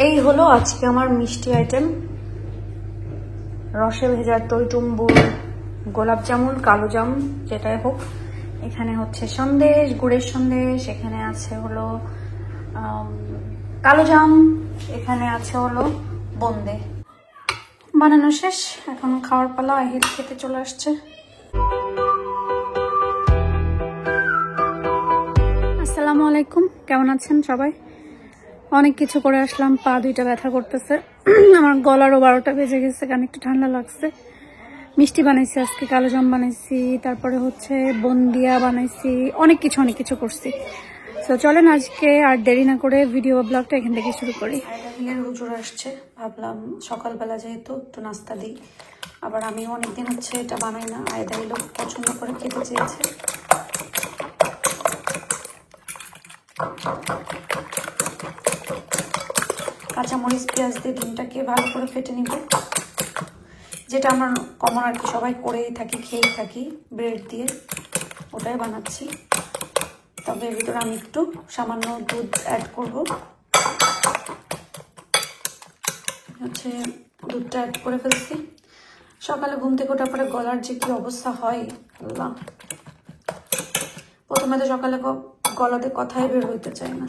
এই হলো আজকে আমার মিষ্টি আইটেম, রসে ভেজা টইটুম্বুর, গোলাপ জামুন, কালো জাম, যেটাই হোক। এখানে হচ্ছে সন্দেশ, গুড়ের সন্দেশ, এখানে আছে হলো কালো জাম, এখানে আছে হলো বোঁদে। বানানো শেষ, এখন খাওয়ার পালা। আহিল খেতে চলে আসছে। আসসালামু আলাইকুম, কেমন আছেন সবাই? অনেক কিছু করে আসলাম, পা দুইটা ব্যথা করতেছে, আমার গলারও 12টা বেজে গেছে, কারণ একটু ঠান্ডা লাগছে। মিষ্টি বানাইছি আজকে, কালো জাম বানাইছি, তারপরে হচ্ছে বন্দিয়া বানাইছি, অনেক কিছু করছি। তো চলেন আজকে আর দেরি না করে ভিডিও ব্লগটা এখান থেকে শুরু করি। আহিলের হুজুর আসছে, ভাবলাম সকালবেলা যেহেতু একটু নাস্তা দিই। আবার আমি অনেকদিন হচ্ছে এটা বানাই না, আয়দা হিলও পছন্দ করে খেতে চেয়েছে। কাঁচামরিচ, পেঁয়াজ দিয়ে ডিমটাকে ভালো করে ফেটে নিব, যেটা আমরা কমন আর কি সবাই করেই থাকি, খেয়েই থাকি, ব্রেড দিয়ে, ওটাই বানাচ্ছি। তবে এর ভিতরে আমি একটু সামান্য দুধ অ্যাড করব। হচ্ছে দুধটা অ্যাড করে ফেলছি। সকালে ঘুম থেকে ওঠার পরে গলার যে কি অবস্থা হয় আল্লাহ, প্রথমে তো সকালে গলাতে কথাই বের হইতে চায় না।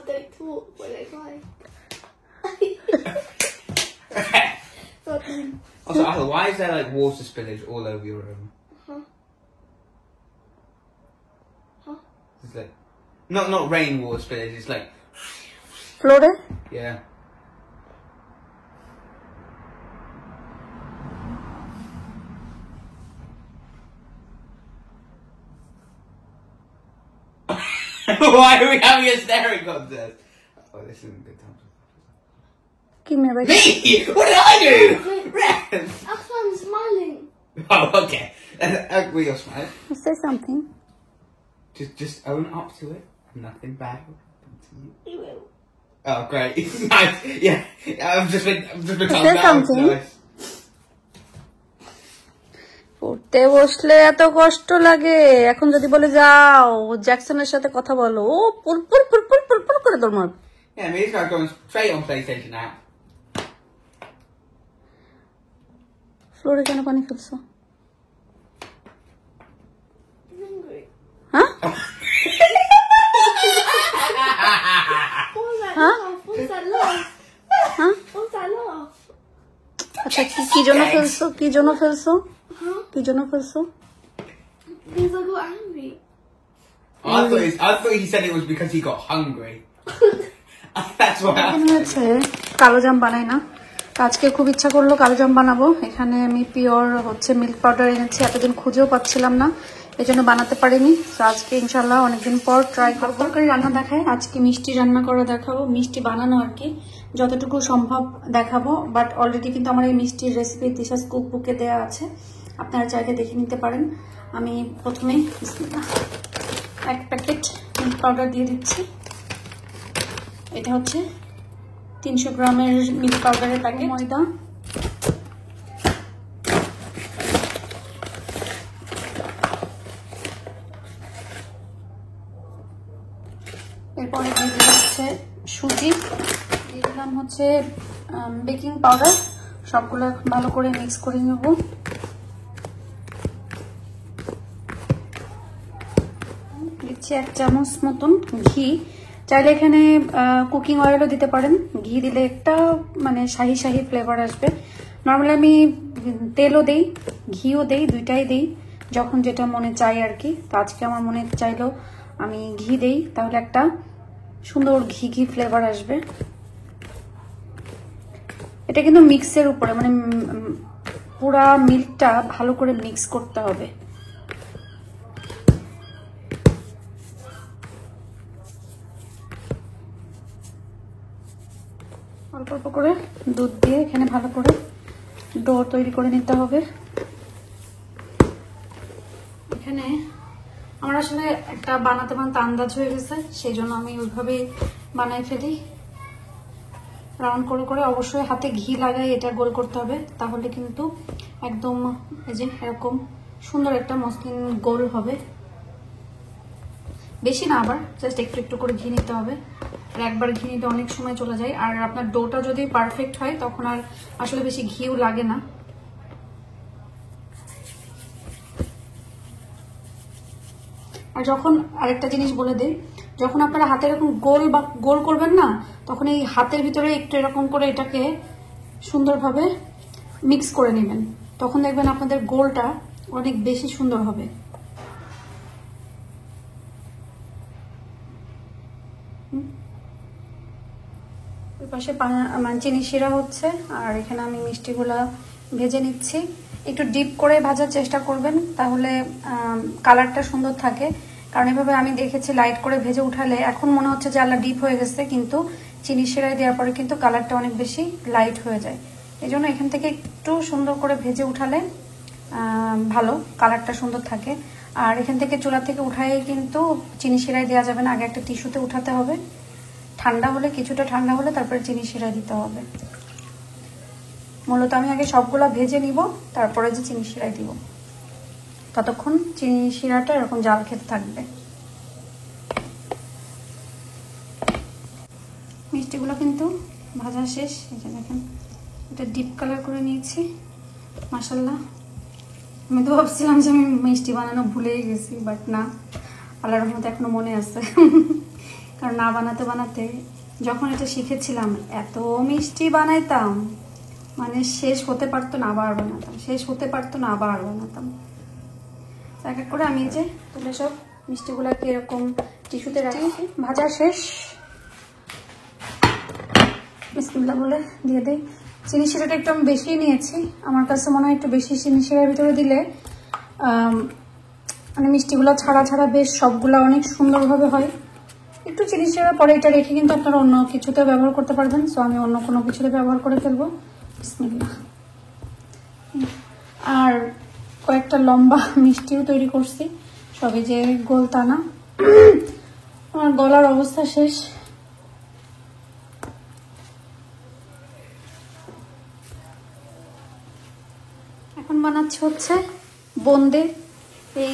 Don't talk when I cry. Also, Arthur, why is there like water spillage all over your room? Huh? It's like not rainwater spillage. It's like ফ্লোরে yeah. Why are we having a staring contest? Oh, this isn't a good time. কি মেরে Me? What did I do? Ren! That's why I'm smiling. Oh, okay. We are smiling. say something. Just own up to it. Nothing bad will happen to you. You will. Oh, great. Nice. Yeah. I've just been told Say that. something. Nice. পড়তে বসলে এত কষ্ট লাগে, এখন যদি বলে যাও জ্যাকসনের সাথে কথা বলো, ও পুরপুর পুরপুর পুরপুর করে দৌড়। Yeah, I mean, this guy's going straight on PlayStation now. ফ্লোরে কেন পানি ফেলছো? I'm hungry. হ্যাঁ Huh? What's that laugh? হ্যাঁ What's that laugh? আচ্ছা, কি জন্য ফেলছো? কি জন্য ফেলছো? Huh? কি জন্য ফেলছো? Because I got angry. I thought he said it was because he got hungry. That's what happened. হচ্ছে কালো জাম বানাই না, আজকে খুব ইচ্ছা করলো কালো জাম বানাবো। এখানে আমি পিওর হচ্ছে মিল্ক পাউডার এনেছি, এতদিন খুঁজেও পাচ্ছিলাম না, এই জন্য বানাতে পারিনি। তো আজকে ইনশাল্লাহ অনেকদিন পর ট্রাই করবো। তরকারি রান্না দেখায়, আজকে মিষ্টি রান্না করা দেখাবো, মিষ্টি বানানো আর কি যতটুকু সম্ভব দেখাবো। বাট অলরেডি কিন্তু আমার এই মিষ্টির রেসিপি তিশাস কুকবুকে দেওয়া আছে, আপনারা চাইলে দেখে নিতে পারেন। আমি প্রথমেই এক প্যাকেট মিল্ক পাউডার দিয়ে দিচ্ছি। এটা হচ্ছে 300 গ্রামের মিল্ক পাউডারের প্যাকেট। ময়দা এরপরে দিয়ে দিলাম হচ্ছে সুজি, দিয়ে দিলাম হচ্ছে বেকিং পাউডার। সবগুলো ভালো করে মিক্স করে নেব। দিচ্ছি 1 চামচ মতন ঘি। চাইলে এখানে কুকিং অয়েলও দিতে পারেন। ঘি দিলে একটা মানে শাহি শাহি ফ্লেভার আসবে। নর্মালি আমি তেলও দেই, ঘিও দেই, দুইটাই দেই যখন যেটা মনে চাই আর কি। তো আজকে আমার মনে চাইলো আমি ঘি দেই, তাহলে একটা সুন্দর ঘি ঘি ফ্লেভার আসবে। এটা কিন্তু মিক্সের উপরে, মানে পুরা মিল্কটা ভালো করে মিক্স করতে হবে। অল্প অল্প করে দুধ দিয়ে এখানে ভালো করে ডো তৈরি করে নিতে হবে। এখানে আমার আসলে একটা বানাতে বানাতে আন্দাজ হয়ে গেছে, সেই জন্য আমি ওইভাবেই বানাই ফেলি। রাউন্ড করে করে অবশ্যই হাতে ঘি লাগাই এটা গোল করতে হবে, তাহলে কিন্তু একদম এই যে এরকম সুন্দর একটা মসৃণ গোল হবে। বেশি না, আবার জাস্ট একটু একটু করে ঘি নিতে হবে। আর একবার ঘি নিতে অনেক সময় চলে যায়। আর আপনার ডোটা যদি পারফেক্ট হয় তখন আর আসলে বেশি ঘিও লাগে না। আর যখন আরেকটা জিনিস বলে দিই, যখন আপনারা হাতে এরকম গোল বা গোল করবেন না, তখন এই হাতের ভিতরে একটু এরকম করে এটাকে সুন্দরভাবে মিক্স করে নেবেন, তখন দেখবেন আপনাদের গোলটা অনেক বেশি সুন্দর হবে। ওই পাশে চিনি শিরা হচ্ছে, আর এখানে আমি মিষ্টিগুলা ভেজে নিচ্ছি। একটু ডিপ করে ভাজার চেষ্টা করবেন, তাহলে কালারটা সুন্দর থাকে। কারণ এভাবে আমি দেখেছি লাইট করে ভেজে উঠালে এখন মনে হচ্ছে যে আল্লাহ ডিপ হয়ে গেছে, কিন্তু চিনি শিরায় দেওয়ার পরে কিন্তু কালারটা অনেক বেশি লাইট হয়ে যায়। এই জন্য এখান থেকে একটু সুন্দর করে ভেজে উঠালে ভালো, কালারটা সুন্দর থাকে। আর এখান থেকে চুলা থেকে উঠাই কিন্তু চিনি শিরায় দেওয়া যাবে না, আগে একটা টিস্যুতে উঠাতে হবে। ঠান্ডা হলে, কিছুটা ঠান্ডা হলে তারপরে চিনি শিরা দিতে হবে। মূলত আমি আগে সবগুলা ভেজে নিব, তারপরে যে চিনি শিরায় দিব। ততক্ষণ চিনি শিরাটা এরকম জাল খেতে থাকবে। মিষ্টিগুলো কিন্তু ভাজা শেষ। এই যে দেখেন, এটা ডিপ কালার করে নিয়েছি। মাশাআল্লাহ, আমি তো ভাবছিলাম যে আমি মিষ্টি বানানো ভুলেই গেছি, বাট না, আল্লাহর রহমতে এখনো মনে আছে। কারণ না বানাতে বানাতে যখন এটা শিখেছিলাম এত মিষ্টি বানাইতাম, মানে শেষ হতে পারতো না, আবার বানাতাম, শেষ হতে পারতো না, আবার বানাতাম। এক এক করে আমি যে তুলে সব মিষ্টিগুলাকে এরকম টিস্যুতে রাখি। ভাজা শেষ, বিসমিল্লাহ বলে দিয়ে দেই। চিনি শিরাটা একটু আমি বেশি নিয়েছি, আমার কাছে মনে হয় একটু বেশি চিনি শিরার ভিতরে দিলে মানে মিষ্টিগুলো ছাড়া ছাড়া বেশ সবগুলা অনেক সুন্দরভাবে হয়। একটু চিনি শিরা পরে এটা রেখে কিন্তু আপনারা অন্য কিছুতে ব্যবহার করতে পারবেন। সো আমি অন্য কোনো কিছুতে ব্যবহার করে ফেলবো। বিসমিল্লাহ। আর কয়েকটা লম্বা মিষ্টিও তৈরি করছি, সবই যে গোলতানা। আমার গলার অবস্থা শেষ। এখন বানাচ্ছি হচ্ছে বোঁদে। এই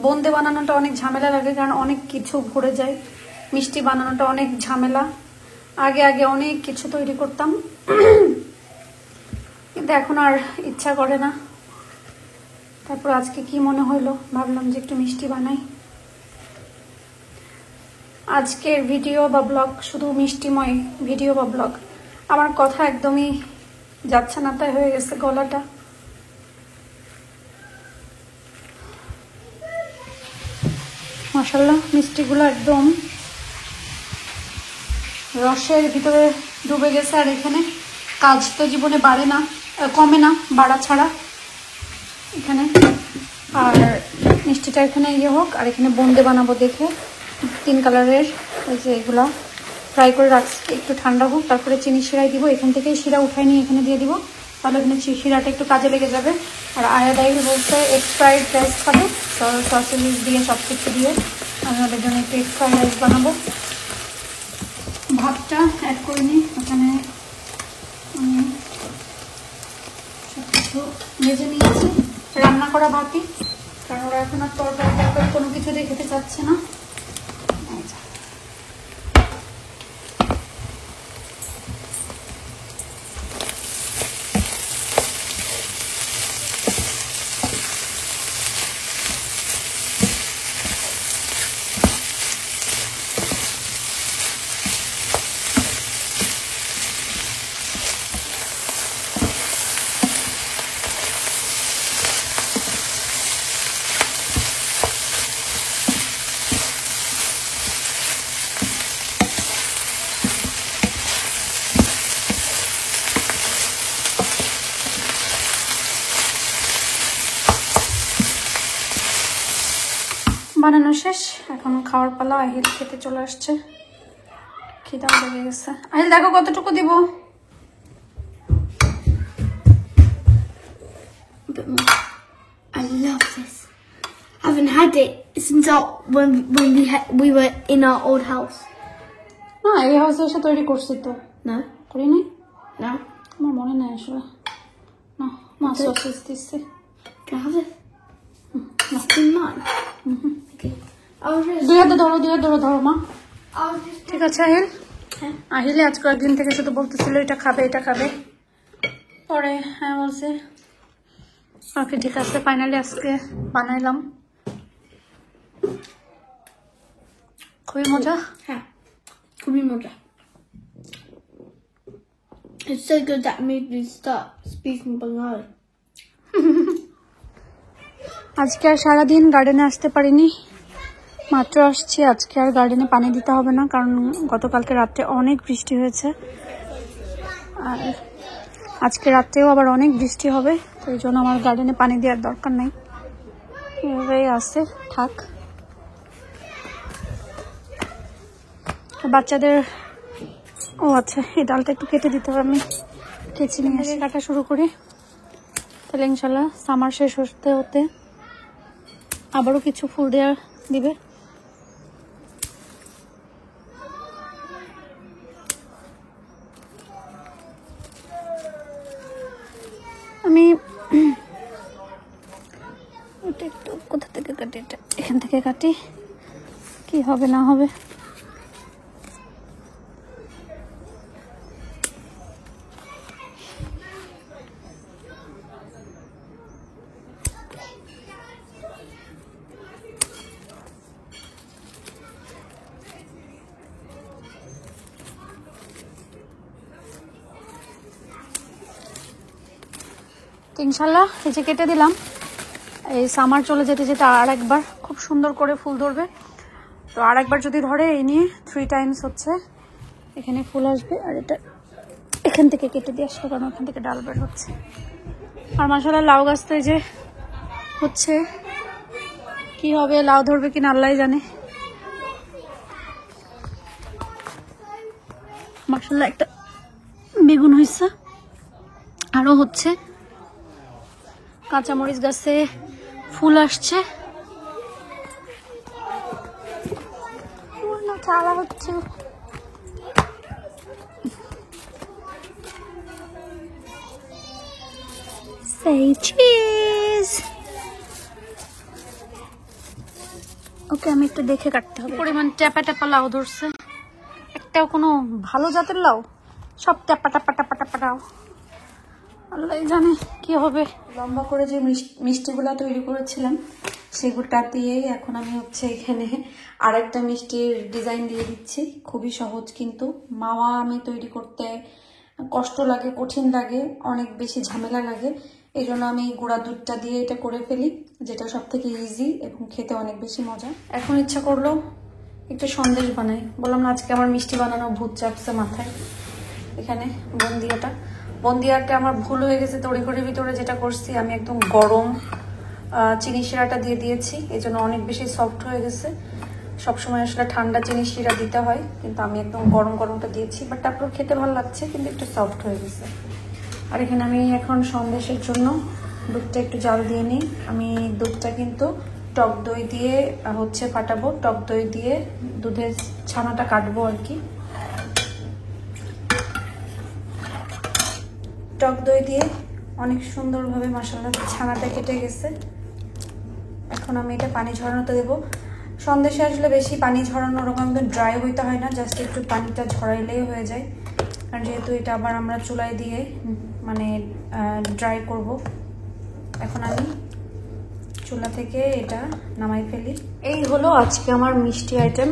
বোঁদে বানানোটা অনেক ঝামেলা লাগে, কারণ অনেক কিছু ভরে যায়। মিষ্টি বানানোটা অনেক ঝামেলা। আগে আগে অনেক কিছু তৈরি করতাম, কিন্তু এখন আর ইচ্ছা করে না। তারপর আজকে কি মনে হলো, ভাবলাম যে একটু মিষ্টি বানাই। আজকের ভিডিও বা ব্লগ শুধু মিষ্টিময় ভিডিও বা ব্লগ। আমার কথা একদমই যাচ্ছে না, তাই হয়ে গেছে গলাটা। মাশাআল্লাহ, মিষ্টিগুলো একদম রসের ভিতরে ডুবে গেছে। আর এখানে কাজ তো জীবনে বাড়ে না, কমে না, বাড়া ছাড়া এখানে। আর মিষ্টিটা এখানে ইয়ে হোক, আর এখানে বোঁদে বানাবো দেখে 3 কালারের ওই যে এগুলা ফ্রাই করে রাখছি, একটু ঠান্ডা হোক, তারপরে চিনি শিরাই দিব। এখান থেকে শিরা উঠাই নিয়ে এখানে দিয়ে দিব, তাহলে এখানে শিরাটা একটু কাজে লেগে যাবে। আর আয়াদাই বলতে এগ ফ্রাইড রাইস খাবো, সসেজ দিয়ে সব কিছু দিয়ে। আমি ওদের জন্য একটু এগ ফ্রাইড রাইস বানাবো। ভাতটা অ্যাড করে নিই, ওখানে সব কিছু ভেজে নিয়েছি। রান্না করা ভাতই, কারণ ওরা এখন আর তরকারি কোনো কিছু দিয়ে খেতে চাচ্ছে না। বানানো শেষ, এখন খাওয়ার পালা। আহিল খেতে চলে আসছে, খিদাও লেগে গেছে। আহিল দেখো কতটুকু দিব। A bit more. I love this. I haven't had it since when we were in our old house. না, এই হাউসে এসে তৈরি করছি তো। No. করি নাই? No. আমার মনে নাই আসলে। না, মা সসেজ দিচ্ছে। Can I have this? It's in mine. Okay. দুই হাতে ধরো, দুই হাতে ধরো মা। I'll just. ঠিক আছে আহিল। আহিলে আজ কয়েকদিন থেকে শুধু বলতেছিল এটা খাবে এটা খাবে, পরে হ্যাঁ বলছে। ওকে ঠিক আছে, ফাইনালি আজকে বানাইলাম। খুবই মজা। Yeah. Could be more. It's so good that made me start speaking Bengali. আজকে আর সারাদিন গার্ডেনে আসতে পারিনি, মাত্র আসছি। আজকে আর গার্ডেনে পানি দিতে হবে না, কারণ গতকালকে রাত্রে অনেক বৃষ্টি হয়েছে, আর আজকে রাত্রেও আবার অনেক বৃষ্টি হবে, তো এই জন্য আমার গার্ডেনে পানি দেওয়ার দরকার নেই, এভাবেই আছে থাক। বাচ্চাদের ও আচ্ছা, এই ডালটা একটু কেটে দিতে হবে, আমি কেচে নিয়ে এসে কাটা শুরু করি। তাহলে ইনশাল্লাহ সামার শেষ হতে হতে আবারও কিছু ফুল দেওয়া দিবে। আমি এটা একটু কোথা থেকে কাটি, এটা এখান থেকে কাটি, কি হবে না হবে। ইনশাল্লাহ এই যে কেটে দিলাম, এই সামার চলে যেতে যেতে আর একবার খুব সুন্দর করে ফুল ধরবে। তো আর একবার যদি ধরে এই নিয়ে 3 টাইমস হচ্ছে এখানে ফুল আসবে। আর এটা এখান থেকে কেটে দিয়ে আসবে, কারণ ওখান থেকে ডাল বের হচ্ছে। আর মাশাআল্লাহ লাউ গাছ তো এই যে হচ্ছে, কি হবে লাউ ধরবে কিনা আল্লাহই জানে। মাশাআল্লাহ একটা বেগুন হয়েছে, আরো হচ্ছে। কাঁচামরিচ গাছে ফুল আসছে, চালা হচ্ছে। Say cheese. ওকে, আমি একটু দেখে কাটতে হবে। পরিমাণ ট্যাপা ট্যাপা লাউ ধরছে, একটাও কোনো ভালো জাতের লাউ, সব ট্যাপা ট্যাপা ট্যাপা ট্যাপা লাউ, আল্লাহ জানে কি হবে। লম্বা করে যে মিষ্টিগুলা তৈরি করেছিলাম সেগুলোটা দিয়েই এখন আমি হচ্ছে এখানে আরেকটা মিষ্টির ডিজাইন দিয়ে দিচ্ছি। খুবই সহজ, কিন্তু মাওয়া আমি তৈরি করতে কষ্ট লাগে, কঠিন লাগে, অনেক বেশি ঝামেলা লাগে। এই জন্য আমি গুঁড়া দুধটা দিয়ে এটা করে ফেলি, যেটা সব থেকে ইজি এবং খেতে অনেক বেশি মজা। এখন ইচ্ছা করলো একটু সন্দেশ বানাই, বললাম না আজকে আমার মিষ্টি বানানো ভূত চাপছে মাথায়। এখানে বন্দিয়াটা আমার ভুল হয়ে গেছে, তড়িঘড়ির ভিতরে যেটা করছি আমি একদম গরম চিনি শিরাটা দিয়ে দিয়েছি, এই জন্য অনেক বেশি সফট হয়ে গেছে। সবসময় আসলে ঠান্ডা চিনি শিরা দিতে হয়, কিন্তু আমি একদম গরম গরমটা দিয়েছি, বাট তারপর খেতে ভালো লাগছে, কিন্তু একটু সফট হয়ে গেছে। আর এখানে আমি এখন সন্দেশের জন্য দুধটা একটু জাল দিয়ে নিই। আমি দুধটা কিন্তু টক দই দিয়ে হচ্ছে ফাটাবো, টক দই দিয়ে দুধের ছানাটা কাটবো আর কি। টক দই দিয়ে অনেক সুন্দরভাবে মাশাআল্লাহ ছানাটা কেটে গেছে। এখন আমি এটা পানি ঝরানোতে দেবো। সন্দেশে আসলে বেশি পানি ঝরানো ওরকম ড্রাই হইতে হয় না, জাস্ট একটু পানিটা ঝরাইলেই হয়ে যায়, কারণ যেহেতু এটা আবার আমরা চুলায় দিয়ে মানে ড্রাই করব। এখন আমি চুলা থেকে এটা নামাই ফেলি। এই হলো আজকে আমার মিষ্টি আইটেম,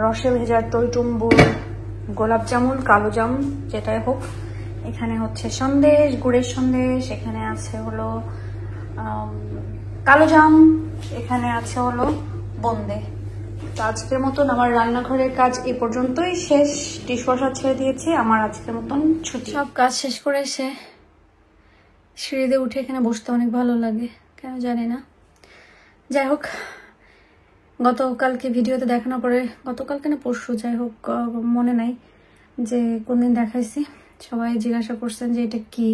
রসে ভেজা টইটুম্বুর, গোলাপ জামুন, কালো জাম, যেটাই হোক। এখানে হচ্ছে সন্দেশ, গুড়ের সন্দেশ, এখানে আছে হলো কালো জাম, এখানে আছে হলো বোঁদে। তো আজকের মতন আমার রান্নাঘরের কাজ এই পর্যন্তই শেষ। ডিশওয়াশার ছেড়ে দিয়েছি, আমার আজকের মতন ছুটি। সব কাজ শেষ করে এসে সিঁড়িতে উঠে এখানে বসতে অনেক ভালো লাগে, কেন জানি না। যাই হোক, গতকালকে ভিডিওতে দেখানোর পরে, গতকালকে না পরশু, যাই হোক মনে নাই যে কোনদিন দেখাইছি, সবাই জিজ্ঞাসা করছেন যে এটা কি।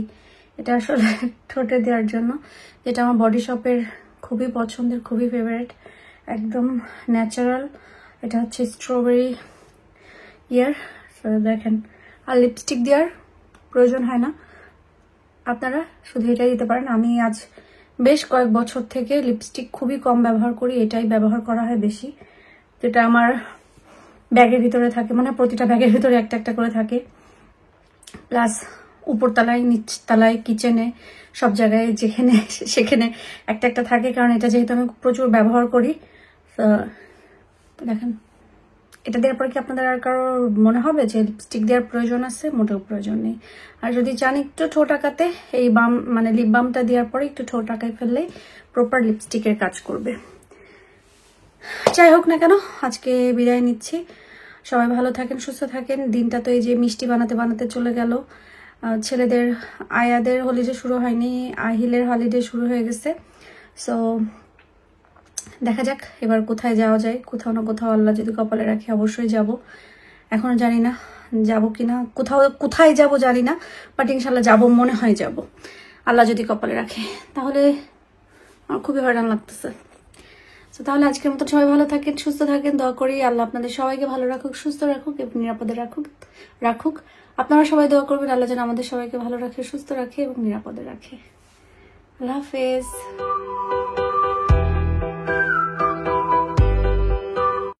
এটা আসলে ঠোঁটে দেওয়ার জন্য, যেটা আমার বডি শপের খুবই পছন্দের, খুবই ফেভারিট, একদম ন্যাচারাল। এটা হচ্ছে স্ট্রবেরি ইয়ার। দেখেন, আর লিপস্টিক দেওয়ার প্রয়োজন হয় না, আপনারা শুধু এটাই দিতে পারেন। আমি আজ বেশ কয়েক বছর থেকে লিপস্টিক খুবই কম ব্যবহার করি, এটাই ব্যবহার করা হয় বেশি, যেটা আমার ব্যাগের ভিতরে থাকে, মানে প্রতিটা ব্যাগের ভিতরে একটা একটা করে থাকে, প্লাস উপরতলায়, নিচতলায়, কিচেনে, সব জায়গায় যেখানে সেখানে একটা একটা থাকে, কারণ এটা যেহেতু আমি প্রচুর ব্যবহার করি। তো দেখেন, এটা দেওয়ার পর কি আপনাদের আর কারো মনে হবে যে লিপস্টিক দেওয়ার প্রয়োজন আছে? মোটেও প্রয়োজন নেই। আর যদি চান একটু ঠোঁট আঁকাতে, এই বাম মানে লিপ বামটা দেওয়ার পরে একটু ঠোঁট আঁকাই ফেললে প্রপার লিপস্টিকের কাজ করবে। যাই হোক না কেন, আজকে বিদায় নিচ্ছি। সবাই ভালো থাকেন, সুস্থ থাকেন। দিনটা তো এই যে মিষ্টি বানাতে বানাতে চলে গেল। ছেলেদের, আয়াদের হলিডে শুরু হয়নি, আহিলের হলিডে শুরু হয়ে গেছে। সো দেখা যাক এবার কোথায় যাওয়া যায়। কোথাও না কোথাও আল্লাহ যদি কপালে রাখে অবশ্যই যাব। এখনো জানি না যাব কিনা, কোথায় যাব জানি না, বাট ইনশাল্লাহ যাব, মনে হয় যাব, আল্লাহ যদি কপালে রাখে। তাহলে আমার খুবই হয়রান লাগতেছে। তো তাহলে আজকের মতো সবাই ভালো থাকেন, সুস্থ থাকেন। দোয়া করি আল্লাহ আপনাদের সবাইকে ভালো রাখুক, সুস্থ রাখুক এবং নিরাপদে রাখুক। আপনারা সবাই দোয়া করবেন আল্লাহ যেন আমাদের সবাইকে ভালো রাখে, সুস্থ রাখে এবং নিরাপদে রাখে। আল্লাহ হাফেজ।